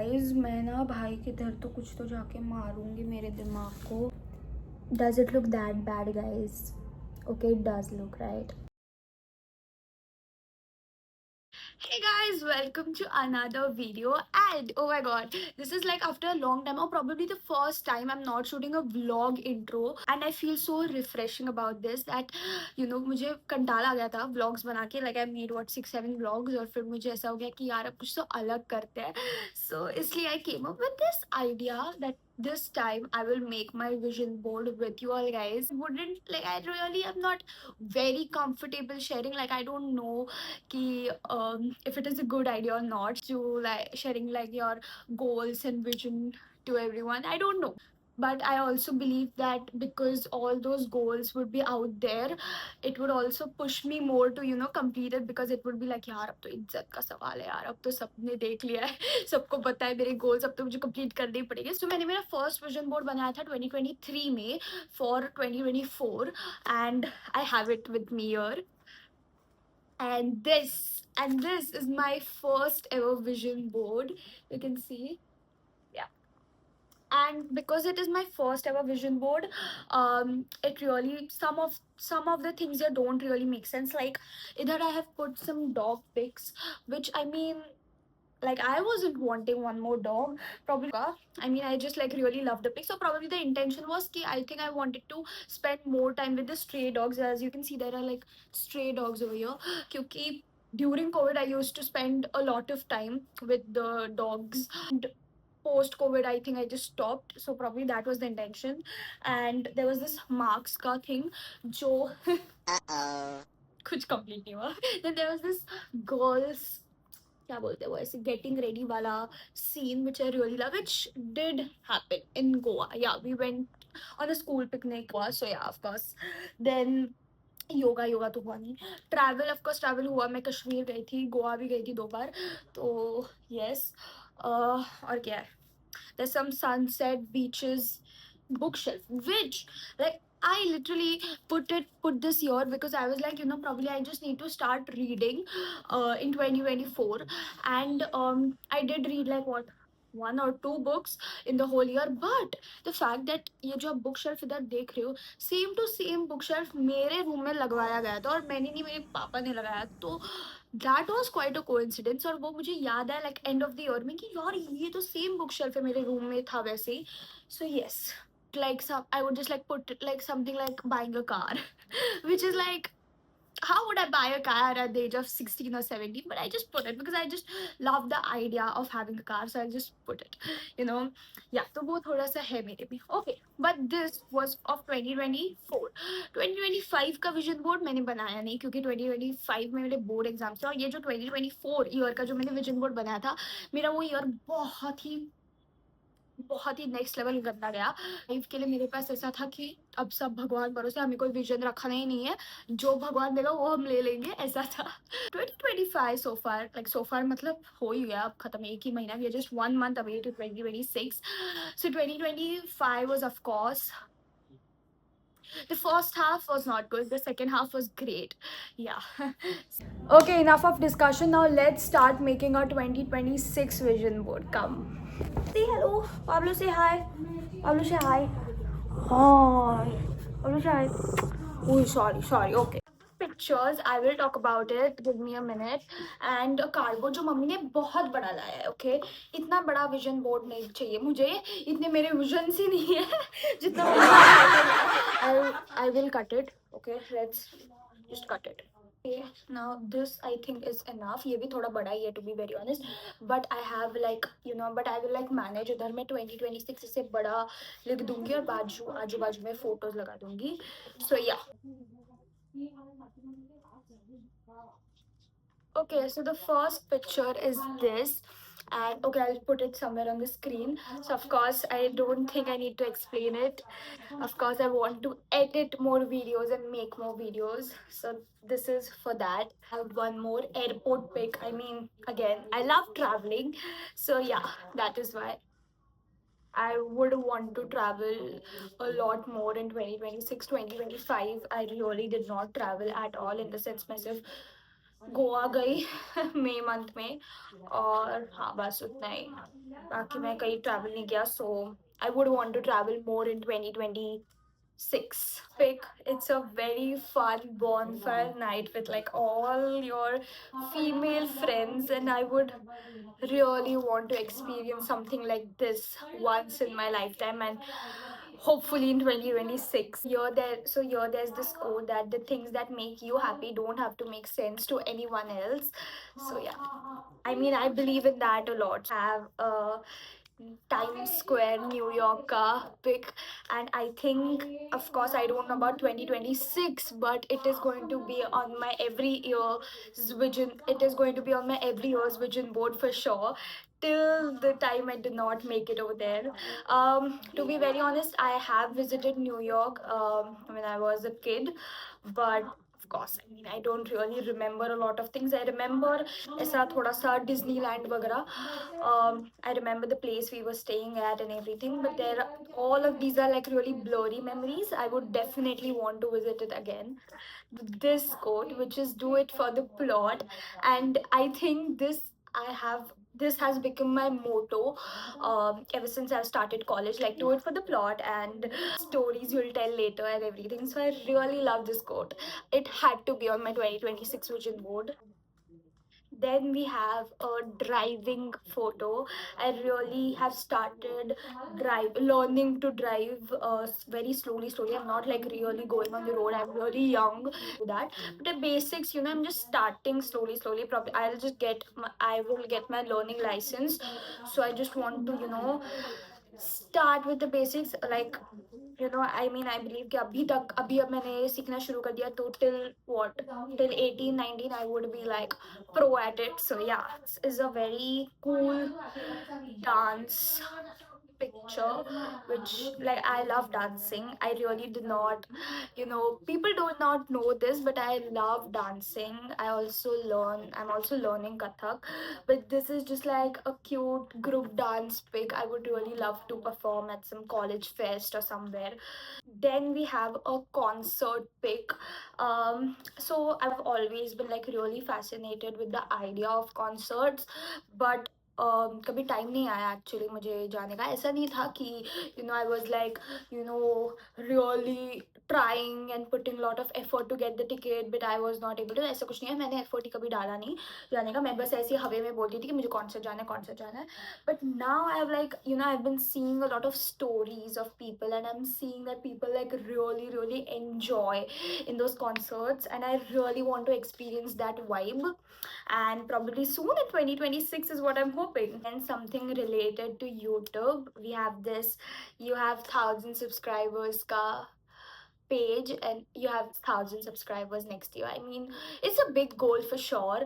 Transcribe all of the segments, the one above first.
Guys मैं ना भाई के इधर तो कुछ तो जाके मारूंगी मेरे दिमाग को. Does it look that bad, guys? Okay, it does look, right? Hey guys, welcome to another video. And oh my god, this is like after a long time, or probably the first time I'm not shooting a vlog intro, and I feel so refreshing about this that मुझे कंटाल आ गया था vlogs बना के. Like I made what 6-7 vlogs और फिर मुझे ऐसा हो गया कि यार अब कुछ तो अलग करते हैं. So इसलिए I came up with this idea that this time I will make my vision board with you all guys. Wouldn't like I really am not very comfortable sharing. Like I don't know कि if it is a good idea or not to like sharing like your goals and vision to everyone. I don't know, but I also believe that because all those goals would be out there, it would also push me more to complete it, because it would be like यार अब तो इज्जत का सवाल है यार, अब तो सबने देख लिया है सबको पता है मेरे गोल्स, अब तो मुझे कंप्लीट करने ही पड़ेंगे. So मैंने मेरा फर्स्ट विजन बोर्ड बनाया था 2023 में for 2024 and I have it with me here. And this is my first ever vision board, you can see. Yeah, and because it is my first ever vision board, it really some of the things that don't really make sense. Like either I have put some dog pics, which I mean, like I wasn't wanting one more dog probably. I mean, I just like really love the pic, so probably the intention was ki I think I wanted to spend more time with the stray dogs. As you can see, there are like stray dogs over here kyunki during COVID I used to spend a lot of time with the dogs, and post COVID I think I just stopped, so probably that was the intention. And there was this marks ka thing jo कुछ complete नहीं हुआ. Then there was this girls, क्या बोलते हैं वो ऐसे getting ready वाला scene which I really love, which did happen in Goa. Yeah, we went on a school picnic Goa, so yeah, of course. Then yoga तो हुआ नहीं. ट्रैवल ऑफ कोर्स ट्रैवल हुआ, मैं कश्मीर गई थी, गोवा भी गई थी 2 बार, तो यस. और क्या है, there's some sunset beaches bookshelf which like I literally put this here because I was like, probably I just need to start reading in 2024. And I did read like what 1 or 2 books in the whole year. But the fact that ये जो आप book shelf इधर देख रहे हो, same to same book shelf मेरे room में लगवाया गया था, और मैंने नहीं, मेरे पापा ने लगाया. तो that was quite a coincidence. और वो मुझे याद है like end of the year में कि यार ये तो सेम बुक शेल्फ है, मेरे रूम में था वैसे ही. So yes, like some I would just like put like something like buying a car which is like, how would I buy a car at the age of 16 or 17? But I just put it because I just love the idea of having a car, so I just put it, you know. Yeah, तो वो थोड़ा सा है मेरे में. Okay, but this was of 2024. 2025 का vision board मैंने बनाया नहीं, क्योंकि 2025 में मेरे बोर्ड एग्जाम्स थे. और ये जो 2024 ईयर का जो मैंने विजन बोर्ड बनाया था, मेरा वो ईयर बहुत ही नेक्स्ट लेवल गंदा गया. लाइफ के लिए मेरे पास ऐसा था कि अब सब भगवान भरोसे, हमें कोई विजन रखना ही नहीं है, जो भगवान देगा वो हम ले लेंगे, ऐसा था. 2025 so far मतलब हो ही गया, अब खत्म, एक ही महीना, we are just 1 month away to 2026. So 2025 was of course, the first half was not good, the second half was great. Yeah. Okay, enough of discussion. Now let's start making our 2026 vision board. Come. Say hello. Pablo, say hi. Pablo, say hi. Hi. Pablo, say hi. Oh, sorry. Okay. Pictures, I will talk about it. Give me a minute. And cardboard जो mummy ने बहुत बड़ा लाया है. Okay, इतना बड़ा vision board नहीं चाहिए मुझे, इतने मेरे विजन ही नहीं है जितना I will cut it. Okay, let's just cut it. Okay, now this I think is enough. ये भी थोड़ा बड़ा ही है to be very honest, but I have like but I will like manage. उधर मैं 2026 इसे बड़ा लिख दूंगी और आजू बाजू में फोटोज लगा दूंगी. So yeah. Okay, so the first picture is this, and okay, I'll put it somewhere on the screen. So of course I don't think I need to explain it. Of course I want to edit more videos and make more videos, so this is for that. I have one more airport pic. I mean, again, I love traveling, so yeah, that is why I would want to travel a lot more in 2026. 2025 I really did not travel at all, in the sense myself Goa गई मई month में, और हाँ बस उतना ही, बाकी मैं कहीं travel नहीं किया. So I would want to travel more in 2026. Pick, it's a very fun bonfire night with like all your female friends, and I would really want to experience something like this once in my lifetime, and hopefully in 2026. Here there's this quote that the things that make you happy don't have to make sense to anyone else. So yeah, I mean, I believe in that a lot. Have a Times Square, New York ka pick, and I think, of course, I don't know about 2026, but it is going to be on my every year's vision. It is going to be on my every year's vision board for sure. Till the time I did not make it over there. To be very honest, I have visited New York when I was a kid, but of course, I mean, I don't really remember a lot of things. I remember ऐसा थोड़ा सा Disneyland वगैरह. I remember the place we were staying at and everything, but all of these are like really blurry memories. I would definitely want to visit it again. This quote, which is "Do it for the plot," and I think this has become my motto ever since I've started college. Like, do it for the plot and stories you'll tell later and everything. So I really love this quote. It had to be on my 2026 vision board. Then we have a driving photo. I really have started learning to drive very slowly. I'm not like really going on the road. I'm really young to do that. But the basics, I'm just starting slowly. Probably I will get my learning license. So I just want to, start with the basics. Like, I mean, I believe कि अभी अब मैंने सीखना शुरू कर दिया, तो till 18 19 I would be like pro at it. So yeah, this is a very cool dance picture, which, like, I love dancing. I really do not, people do not know this, but I love dancing. I'm also learning Kathak, but this is just like a cute group dance pic. I would really love to perform at some college fest or somewhere. Then we have a concert pic. So I've always been like really fascinated with the idea of concerts, but कभी time नहीं आया actually मुझे जाने का. ऐसा नहीं था कि I was like really trying and putting a lot of effort to get the ticket, but I was not able to. ऐसा कुछ नहीं है, मैंने effort ही कभी डाला नहीं जाने का. मैं बस ऐसे ही हवे में बोलती थी कि मुझे कॉन्सर्ट जाना है. But now I've like, I've been seeing a lot of stories of people, and I'm seeing that people like really enjoy in those concerts, and I really want to experience that vibe. And probably soon in 2026 is what I'm hoping. And something related to YouTube, we have this: you have 1,000 subscribers ka page, and you have 1,000 subscribers next year. I mean, it's a big goal for sure,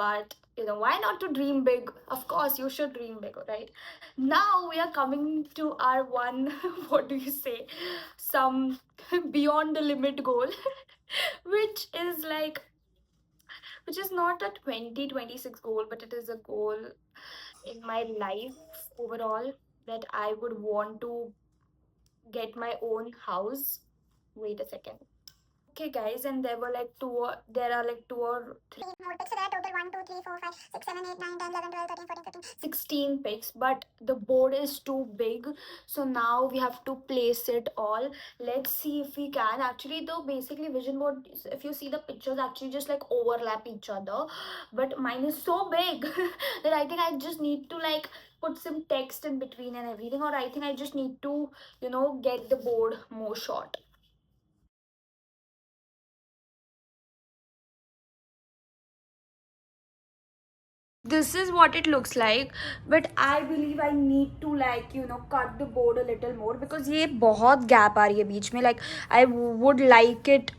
but why not to dream big? Of course you should dream big, right? Now we are coming to our one what do you say, some beyond the limit goal, which is like, which is not a 2026 goal, but it is a goal in my life overall, that I would want to get my own house. Wait a second. Okay, guys, and there are like two or three more picks. So there are total 1, 2, 3, 4, 5, 6, 7, 8, 9, 10, 11, 12, 13, 14, 15, 16 picks, but the board is too big. So now we have to place it all. Let's see if we can. Actually, though, basically, vision board, if you see the pictures, actually just like overlap each other. But mine is so big that I think I just need to like put some text in between and everything, or I think I just need to, get the board more short. This is what it looks like, but I believe I need to like, cut the board a little more, because ये बहुत gap आ रही है बीच में. Like, I would like it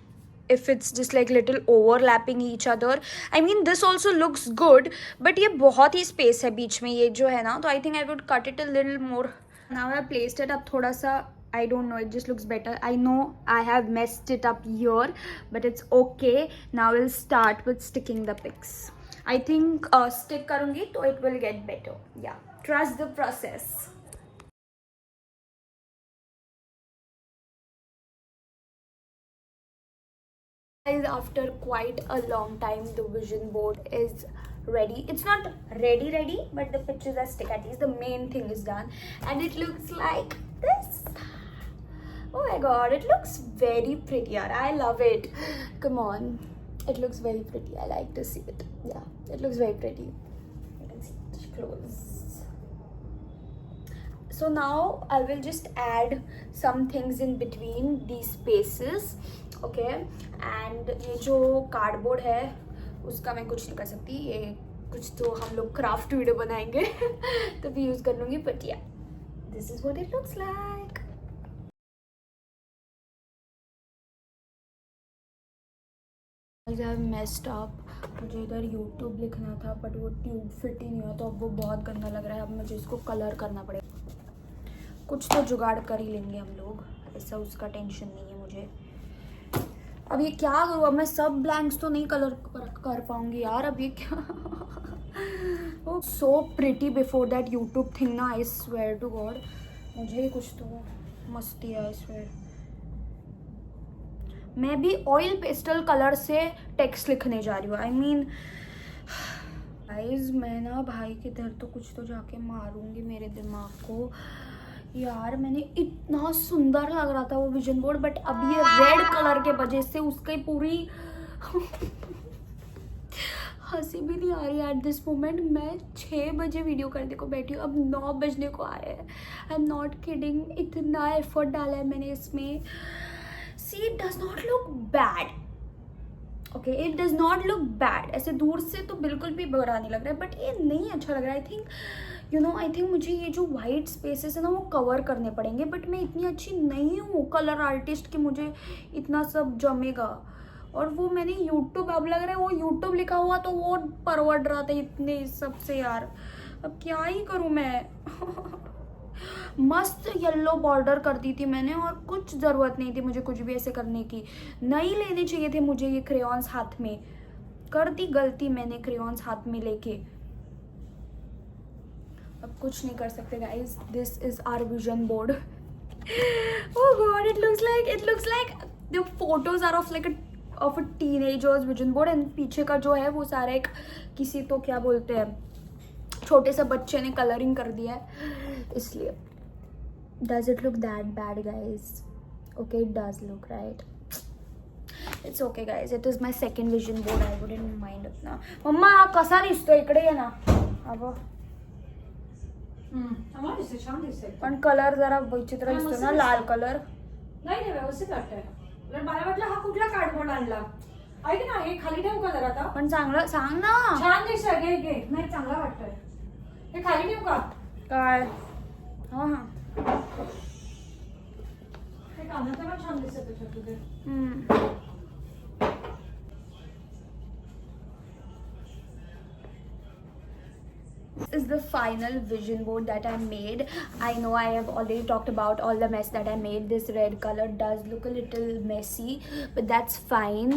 if it's just like little overlapping each other. I mean, this also looks good, but ये बहुत ही space है बीच में ये जो है ना, तो I think I would cut it a little more. Now I placed it up थोड़ा सा, I don't know, it just looks better. I know I have messed it up here, but it's okay. Now we'll start with sticking the pics. I think stick karungi तो it will get better. Yeah, trust the process. Guys, after quite a long time, the vision board is ready. It's not ready, but the pictures are stick. At least the main thing is done, and it looks like this. Oh my god, it looks very pretty. I love it. Come on, it looks very pretty. I like to see it. Yeah, it looks very pretty. You can see it close. So now I will just add some things in between these spaces. Okay and ये जो cardboard है उसका मैं कुछ नहीं कर सकती, ये कुछ तो हम लोग क्राफ्ट वीडियो बनाएंगे तभी यूज़ कर लूँगी, बट या this is what it looks like. I have messed up. मुझे इधर YouTube लिखना था बट वो ट्यूब फिट ही नहीं हुआ, तो अब वो बहुत गंदा लग रहा है. अब मुझे इसको कलर करना पड़ेगा. कुछ तो जुगाड़ कर ही लेंगे हम लोग, ऐसा उसका टेंशन नहीं है मुझे. अब ये क्या करूँ, अब मैं सब ब्लैंक्स तो नहीं कलर कर पाऊंगी यार. अब ये क्या वो so pretty before that YouTube thing ना. आई स्वेयर टू गॉड मुझे ही कुछ तो मस्ती है. आई स्वेयर मैं भी ऑयल पेस्टल कलर से टेक्स्ट लिखने जा रही हूँ. आई मीन गाइस, मैं ना भाई के इधर तो कुछ तो जाके मारूंगी मेरे दिमाग को यार. मैंने इतना सुंदर लग रहा था वो विजन बोर्ड, बट अब ये रेड कलर के वजह से उसकी पूरी हंसी भी नहीं आ रही एट दिस मोमेंट. मैं 6 बजे वीडियो करने को बैठी हूँ, अब 9 बजने को आए हैं. आई एम नॉट किडिंग, इतना एफर्ट डाला है मैंने इसमें. See it does not look bad. Okay, it does not look bad. ऐसे दूर से तो बिल्कुल भी बुरा नहीं लग रहा है, बट ये नहीं अच्छा लग रहा है. आई थिंक आई थिंक मुझे ये जो वाइट स्पेसेस है ना वो कवर करने पड़ेंगे, बट मैं इतनी अच्छी नहीं हूँ कलर आर्टिस्ट कि मुझे इतना सब जमेगा. और वो मैंने यूट्यूब, अब लग रहा है वो यूट्यूब लिखा हुआ तो वो परवड़ रहा था इतने सबसे यार. अब क्या ही करूँ मैं. मस्त येलो बॉर्डर कर दी थी मैंने, और कुछ ज़रूरत नहीं थी मुझे कुछ भी ऐसे करने की. नहीं लेने चाहिए थे मुझे ये क्रेयॉन्स हाथ में. कर दी गलती मैंने क्रेयॉन्स हाथ में लेके. अब कुछ नहीं कर सकते guys. This is our vision board. Oh god, it looks like the photos are of a teenagers vision board. And पीछे का जो है वो सारा एक किसी तो क्या बोलते हैं छोटे से बच्चे ने कलरिंग कर दिया है, इसलिए. Does it look that bad guys? Okay, it does look right. It's okay guys, it is my second vision board. I wouldn't mind इतना. मम्मा हा कसा दिसतो इकडे ये ना. अब पण कलर जरा विचित्र दिसतो ना, लाल कलर. नाही व्यवस्थित वाटतंय. मला वाटलं हा कुठला कार्डबोर्ड आणला. ऐक ना, हे खाली ठेवू का जरा आता? पण चांगलं सांग ना. छान दिसतंय, घे. नाही, चांगला वाटतंय. हे खाली ठेवू का? काय? हा हा. हे कानाचं पण छान दिसत त्याच्यात तुझे. This is the final vision board that I made. I know I have already talked about all the mess that I made. This red color does look a little messy, but that's fine.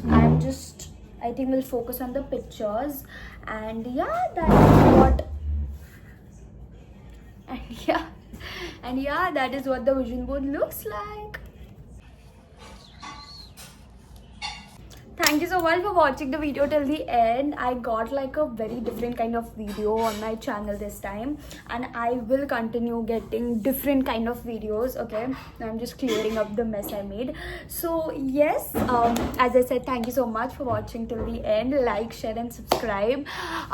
I think we'll focus on the pictures. And yeah, that is what that is what the vision board looks like. Thank you so much for watching the video till the end. I got like a very different kind of video on my channel this time, and I will continue getting different kind of videos. Okay, now I'm just clearing up the mess I made. So yes, as I said, thank you so much for watching till the end. Like, share and subscribe.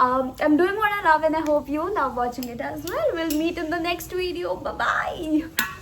I'm doing what I love and I hope you love watching it as well. We'll meet in the next video. Bye bye.